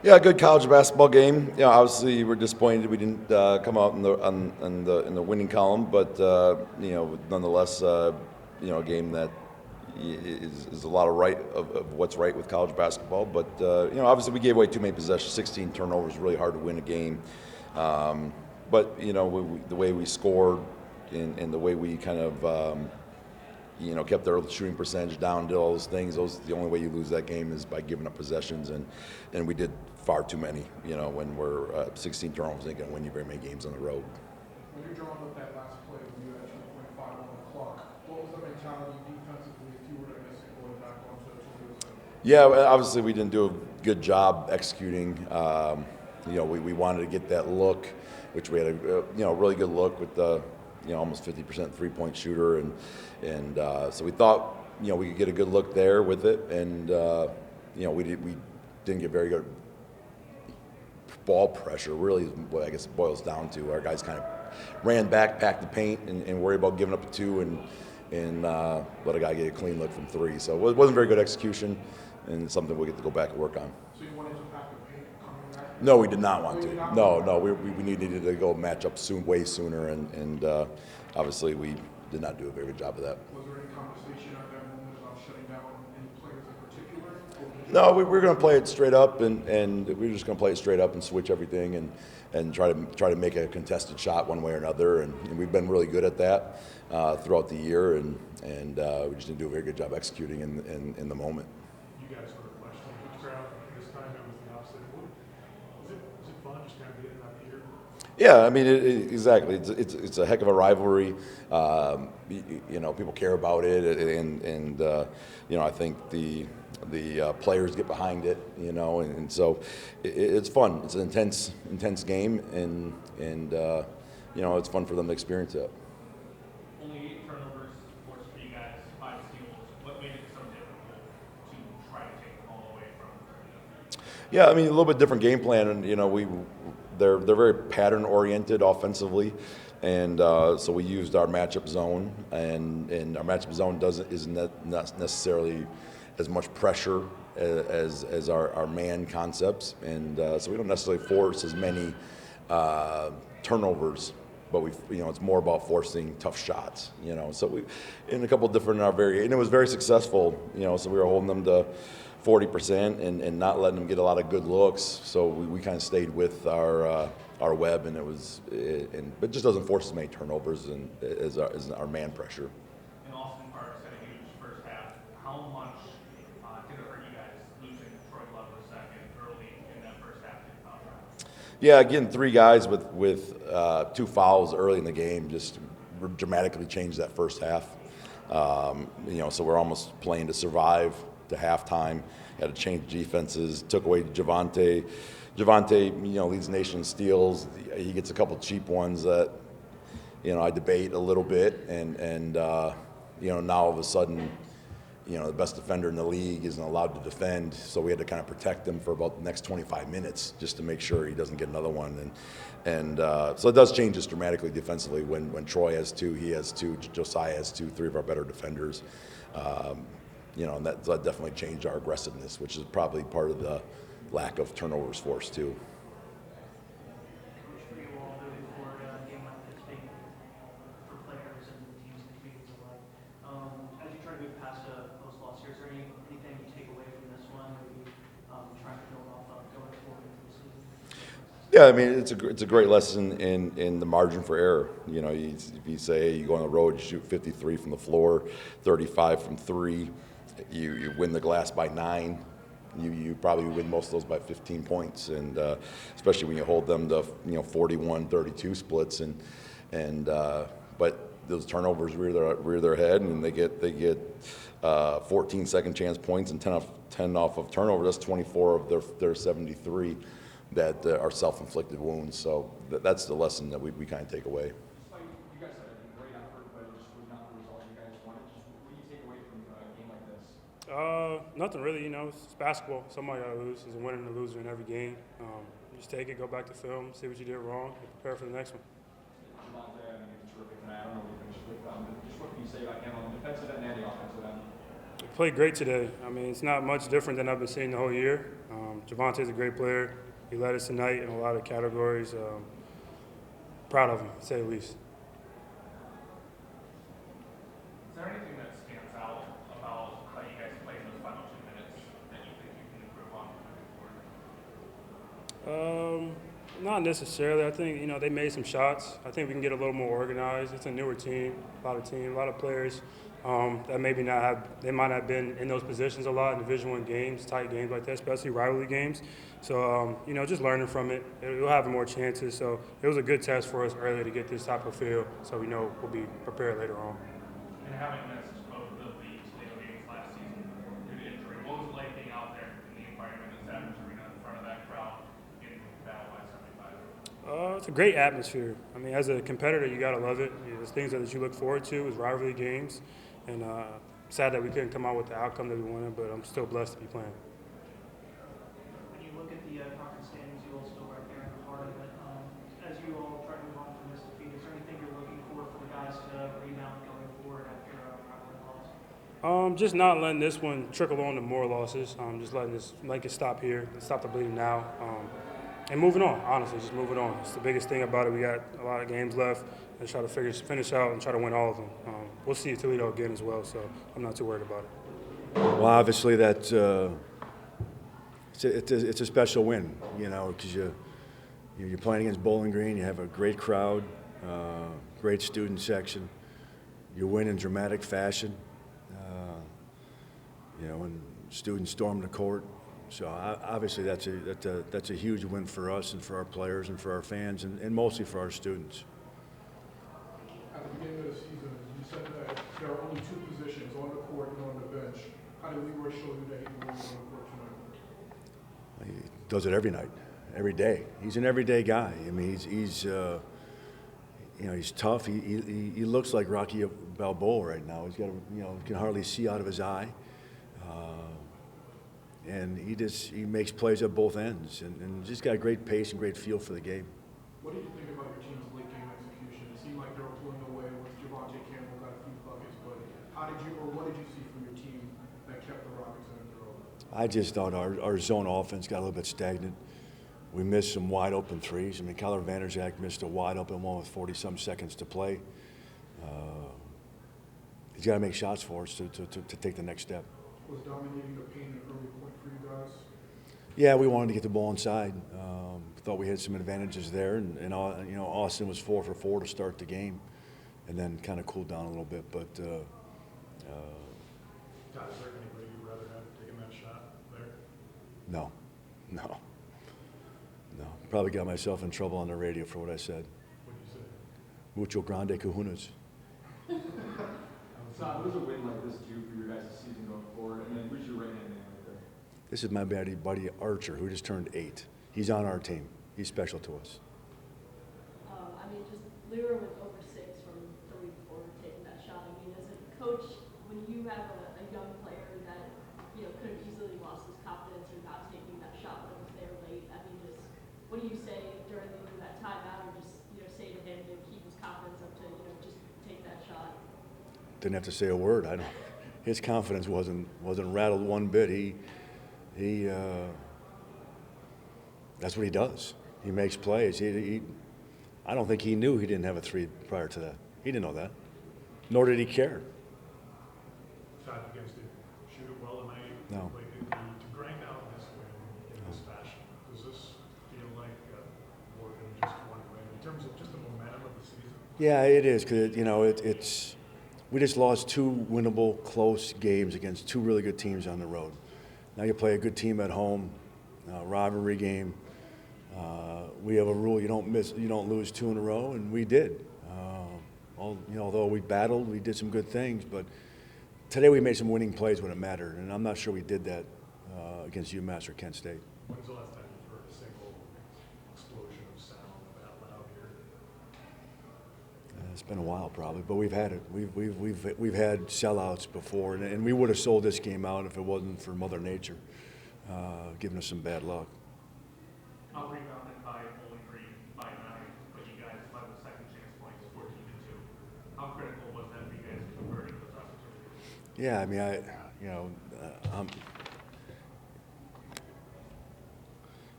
Yeah, good college basketball game. Obviously we're disappointed we didn't come out in the winning column, but nonetheless, a game that is a lot of what's right with college basketball. But obviously we gave away too many possessions, 16 turnovers, really hard to win a game. But the way we scored and the way we kind of kept their shooting percentage down, did all those things. The only way you lose that game is by giving up possessions, and we did far too many. When we're 16 turnovers, ain't gonna win you very many games on the road. When you're drawing up that last play, when you had 2.5 on the clock, what was the mentality defensively if you were to miss it going back onto Toledo's side? Yeah, well, obviously we didn't do a good job executing. We wanted to get that look, which we had a really good look with the almost 50% 3-point shooter, and so we thought we could get a good look there with it, and we didn't get very good ball pressure. Really, what I guess it boils down to, our guys kind of ran back, packed the paint, and worried about giving up a two and let a guy get a clean look from three. So it wasn't very good execution, and it's something we'll get to go back and work on. So you wanted to pack the paint coming back? No, we did not want to. No, we needed to go match up way sooner, and obviously we did not do a very good job of that. Was there any conversation at that moment about shutting down any players in particular? No, we were going to play it straight up, and we were just going to play it straight up and switch everything and try to make a contested shot one way or another, and we've been really good at that throughout the year, and we just didn't do a very good job executing in the moment. You guys were questioning each crowd. This time it was the opposite. Was it fun just kind of getting out here? Yeah, I mean, exactly. It's a heck of a rivalry. People care about it, and I think the players get behind it. And so it's fun. It's an intense game, and it's fun for them to experience it. Only 8 turnovers forced for you guys, 5 steals. What made it so difficult to try to take the ball away from Toledo? Yeah, I mean, a little bit different game plan, and they're very pattern oriented offensively, and so we used our matchup zone, and our matchup zone isn't not necessarily as much pressure as our man concepts, and so we don't necessarily force as many turnovers, but it's more about forcing tough shots. So we in a couple different and it was very successful. So we were holding them to 40% and not letting them get a lot of good looks. So we kind of stayed with our web, and but it just doesn't force as many turnovers as our man pressure. And Austin Parks had a huge first half. How much did it hurt you guys losing Troy Glover second early in that first half? Yeah, again, 3 guys with 2 fouls early in the game just dramatically changed that first half. So we're almost playing to survive to halftime. Had to change defenses. Took away Javante. Javante, leads the nation in steals. He gets a couple cheap ones that, I debate a little bit, and now all of a sudden, the best defender in the league isn't allowed to defend, so we had to kind of protect him for about the next 25 minutes just to make sure he doesn't get another one. And so it does change us dramatically defensively when Troy has 2, he has 2, Josiah has 2, 3 of our better defenders. And that definitely changed our aggressiveness, which is probably part of the lack of turnovers forced too. Coach, for you all moving forward, a game like this big for players and teams and communities alike. As you try to move past a post-loss here, is there anything you take away from this one, maybe trying to build off of going forward into the season? Yeah, I mean, it's a great lesson in the margin for error. If you say you go on the road, you shoot 53 from the floor, 35 from 3, you win the glass by 9. You probably win most of those by 15 points, and especially when you hold them to 41-32 splits, but those turnovers rear their head, and they get 14 second chance points and 10 off of turnover. That's 24 of their 73 that are self-inflicted wounds. So that's the lesson that we kind of take away. You guys had a great effort, but just was not the result you guys wanted. Just what do you take away from a game like this? Nothing really. It's basketball. Somebody got to lose. There's a winner and a loser in every game. Just take it, go back to film, see what you did wrong, and prepare for the next one. Javante, I mean, it's terrific tonight. I don't know what you finished with, but just what can you say about him on the defensive end and the offensive end? Played great today. I mean, it's not much different than I've been seeing the whole year. Javonte's a great player. He led us tonight in a lot of categories. Proud of him, to say the least. Is there anything that stands out about how you guys played in those final 2 minutes that you think you can improve on moving forward? Not necessarily. I think they made some shots. I think we can get a little more organized. It's a newer team, a lot of players that maybe not have. They might not have been in those positions a lot in Division I games, tight games like that, especially rivalry games. So just learning from it, we'll have more chances. So it was a good test for us earlier to get this type of feel, so we know we'll be prepared later on. And having missed both of the Toledo games last season due to injury, what was it like being out there in the environment of Savage Arena in front of that crowd in Battle by 75? It's a great atmosphere. I mean, as a competitor, you gotta love it. There's things that you look forward to is rivalry games, and sad that we couldn't come out with the outcome that we wanted, but I'm still blessed to be playing. When you look at the conference standings, you all still right there in the heart of it. As you all try to move on from this defeat, is there anything you're looking for the guys to rebound going forward after a rivalry loss? Just not letting this one trickle on to more losses. Just letting it stop here, stop the bleeding now, and moving on. Honestly, just moving on. It's the biggest thing about it. We got a lot of games left, and try to finish out and try to win all of them. We'll see Toledo again as well, so I'm not too worried about it. Well, obviously it's a special win, because you're playing against Bowling Green. You have a great crowd, great student section. You win in dramatic fashion, and students storm the court. So obviously that's a huge win for us and for our players and for our fans and mostly for our students. At the beginning of the season, you said that there are only 2 positions, on the court and on the bench. How did Leroy show you that he can win on the court tonight? He does it every night, every day. He's an everyday guy. I mean, he's tough. He looks like Rocky Balboa right now. He's got can hardly see out of his eye. And he makes plays at both ends, and just got a great pace and great feel for the game. What do you think about your team's late game execution? It seemed like they were pulling away with Javonte Campbell got a few buckets, but what did you see from your team that kept the Rockets in their throw? I just thought our zone offense got a little bit stagnant. We missed some wide open threes. I mean, Kyler Vanderzak missed a wide open one with 40-some seconds to play. He's got to make shots for us to take the next step. Was dominating the paint an early point for you guys? Yeah, we wanted to get the ball inside. Thought we had some advantages there, and Austin was 4 for 4 to start the game, and then kind of cooled down a little bit. But God, is there anybody you'd rather have taking that shot there? no. Probably got myself in trouble on the radio for what I said. What'd you say? Mucho grande cajunas. So what does a win like this do for your guys' season going forward? And then who's your right-hand man right there? This is my buddy Archer, who just turned 8. He's on our team. He's special to us. Just Leroy was over 6 from the week before taking that shot. I mean, as a coach, when you have a young player that could have easily lost his confidence or not taking that shot when it was there late, I mean, just what do you say during the end of that timeout, or just say to him to keep his confidence up to just take that shot? Didn't have to say a word. His confidence wasn't rattled one bit. He that's what he does. He makes plays. I don't think he knew he didn't have a 3 prior to that. He didn't know that, nor did he care. Shot against it, shoot it well tonight. No. Like, to grind out this win in this fashion, does this feel like more than just one win in terms of just the momentum of the season? Yeah, it is, because we just lost 2 winnable close games against 2 really good teams on the road. Now you play a good team at home, rivalry game. We have a rule: you don't lose 2 in a row, and we did. Although we battled, we did some good things, but today we made some winning plays when it mattered, and I'm not sure we did that against UMass or Kent State. When's the last time you've heard a single explosion of sound that loud here? It's been a while, probably, but we've had it. We've had sellouts before, and we would have sold this game out if it wasn't for Mother Nature giving us some bad luck. Out rebounded by Bowling Green by 9, but you guys led the second chance points 14-2. How critical was that for you guys converting those opportunities? Yeah, I mean, You know,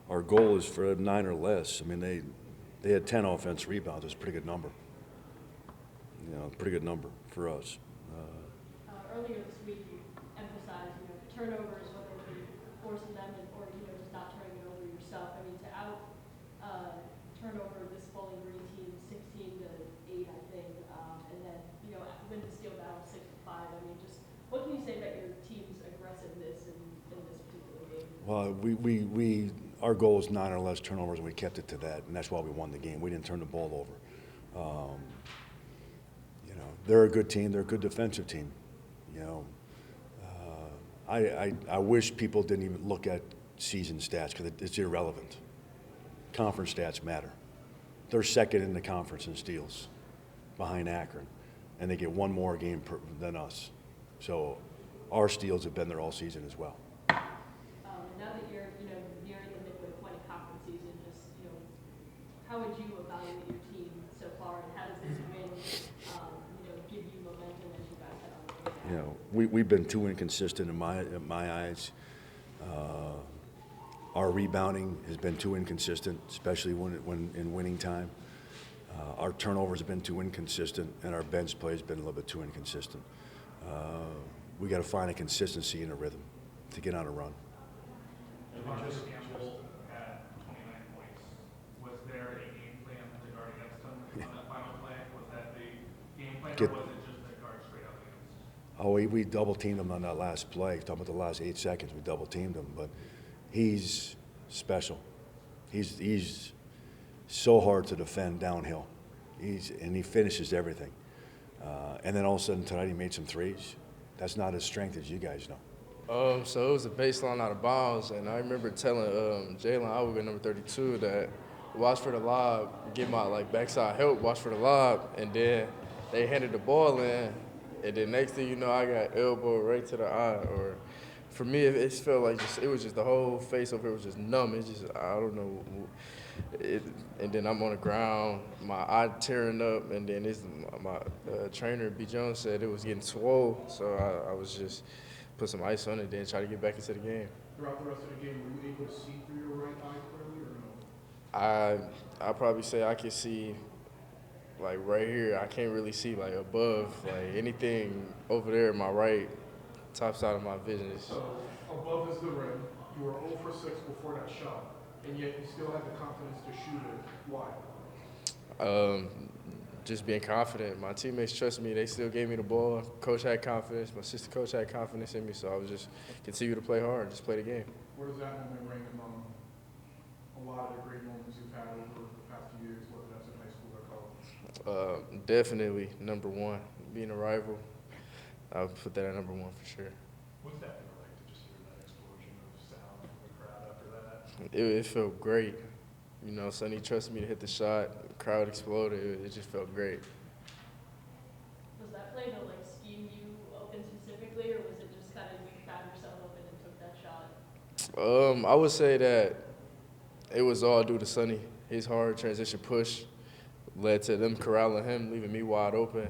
our goal is for 9 or less. I mean, they had 10 offensive rebounds. It's a pretty good number. You know, pretty good number for us. Earlier this week, you emphasized, turnovers, whether it be forcing them or, just not turning it over yourself. I mean, to turnover this Bowling Green team 16-8, I think, and then, win the steel battle 6-5. I mean, just what can you say about your team's aggressiveness in this particular game? Well, our goal is 9 or less turnovers, and we kept it to that, and that's why we won the game. We didn't turn the ball over. They're a good team. They're a good defensive team. I wish people didn't even look at season stats because it's irrelevant. Conference stats matter. They're second in the conference in steals behind Akron, and they get one more game than us. So our steals have been there all season as well. Now that you're, nearing the midway point of conference season, just, how would you evaluate your team so far, and how does this win, give you momentum as you guys head on the road? We've been too inconsistent in my eyes. Our rebounding has been too inconsistent, especially when in winning time. Our turnovers have been too inconsistent, and our bench play has been a little bit too inconsistent. We got to find a consistency in a rhythm to get on a run. Just Campbell had 29 points. Was there a game plan to guard against him on that final play? Was that the game plan, or was it just the guard straight up against? Oh, we double teamed him on that last play. Talking about the last 8 seconds, we double teamed him. But he's special. He's so hard to defend downhill. And he finishes everything. And then all of a sudden tonight he made some threes. That's not his strength, as you guys know. So it was a baseline out of bounds, and I remember telling Jalen Alwood, number 32, that watch for the lob, get my backside help, watch for the lob, and then they handed the ball in, and then next thing you know, I got elbow right to the eye. Or for me, it felt like it was just the whole face over here was just numb. It's just I don't know. And then I'm on the ground, my eye tearing up, and then my trainer, B. Jones, said it was getting swole, so I was just put some ice on it, then try to get back into the game. Throughout the rest of the game, were you able to see through your right eye clearly or no? I probably say I can see right here. I can't really see above, anything over there. My right top side of my vision is. So above is the rim. You were 0 for 6 before that shot, and yet you still had the confidence to shoot it. Why? Just being confident. My teammates trust me. They still gave me the ball. Coach had confidence. My assistant coach had confidence in me, so I was just continue to play hard, just play the game. Where does that moment rank among a lot of the great moments you've had over the past few years, whether that's in high school or college? Definitely number one. Being a rival, I would put that at number one for sure. What's that feel like to just hear that explosion of sound from the crowd after that? It felt great. Sonny trusted me to hit the shot. The crowd exploded. It just felt great. Was that play to scheme you open specifically, or was it just kind of you found yourself open and took that shot? I would say that it was all due to Sonny. His hard transition push led to them corralling him, leaving me wide open.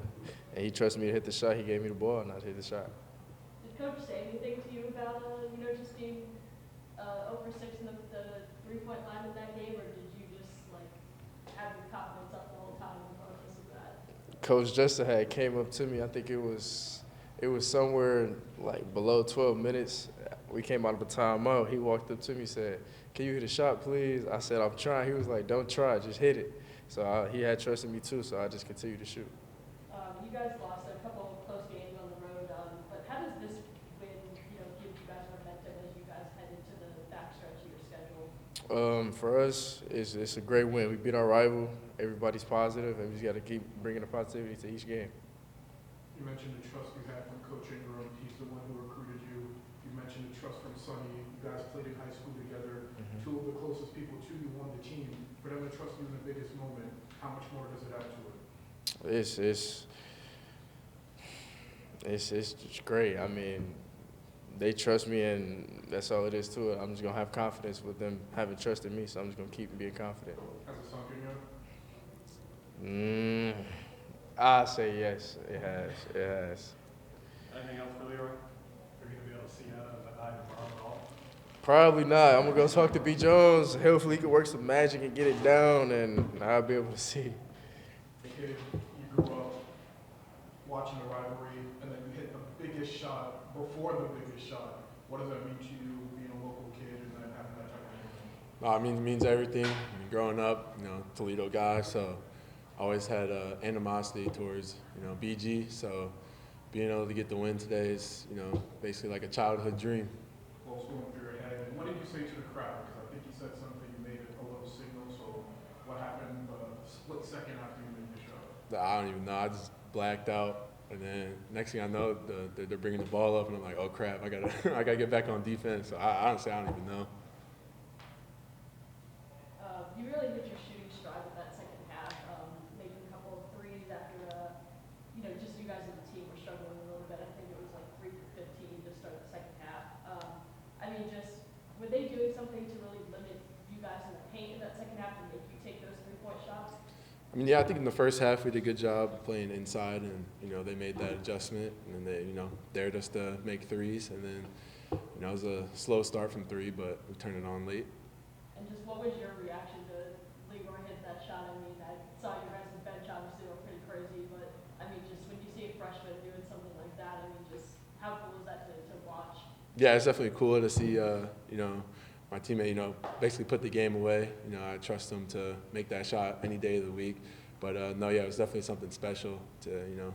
And he trusted me to hit the shot. He gave me the ball, and I hit the shot. Did Coach say anything to you about, just being 0 for 6 in the three-point line in that game, or did you just have your confidence up the whole time regardless of that? Coach Justa had came up to me. I think it was somewhere below 12 minutes. We came out of a timeout. He walked up to me and said, "Can you hit a shot, please?" I said, "I'm trying." He was like, "Don't try, just hit it." So he had trusted me too, so I just continued to shoot. You guys lost a couple of close games on the road, but how does this win, give you guys momentum as you guys head into the backstretch of your schedule? For us, it's a great win. We beat our rival. Everybody's positive, and we just got to keep bringing the positivity to each game. You mentioned the trust you had from Coach Ingram. He's the one who recruited you. You mentioned the trust from Sonny. You guys played in high school together. Mm-hmm. Two of the closest people to you on the team. For them to trust you in the biggest moment, how much more does it add to it? It's just great. I mean, they trust me, and that's all it is to it. I'm just going to have confidence with them having trust in me, so I'm just going to keep being confident. Has it sunk in yet? I say yes, it has. Anything else for Leroy? Are you Probably not. I'm gonna go talk to B. Jones. Hopefully, he can work some magic and get it down, and I'll be able to see. Kid, you grew up watching the rivalry, and then you hit the biggest shot before the biggest shot. What does that mean to you, being a local kid and then having that type of impact? It means everything. Growing up, Toledo guy, so I always had animosity towards, BG. So being able to get the win today is, basically like a childhood dream. What's going through your head? And what did you say to the crowd? Because I think you said something, you made a little signal. So what happened split second after you made the shot? I don't even know. I just blacked out, and then next thing I know, they're bringing the ball up, and I'm like, oh crap, I gotta get back on defense. So honestly, I don't even know. You really hit your shooting stride with that second half, making a couple of threes after, just you guys as a team were struggling a little bit. I think it was like 3 for 15 to start the second half. Were they doing something to really limit you guys in the paint in that second half to make you take those 3-point shots? Yeah, I think in the first half we did a good job playing inside, and they made that adjustment, and then they dared us to make threes, and then it was a slow start from three, but we turned it on late. And just what was your reaction to Leroy hit that shot? I saw you guys' bench obviously were pretty crazy, but just when you see a freshman doing something like that, just how cool is that to watch? Yeah, it's definitely cool to see, my teammate, basically put the game away. I trust him to make that shot any day of the week. But, no, yeah, it was definitely something special to,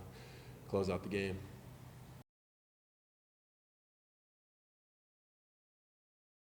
close out the game.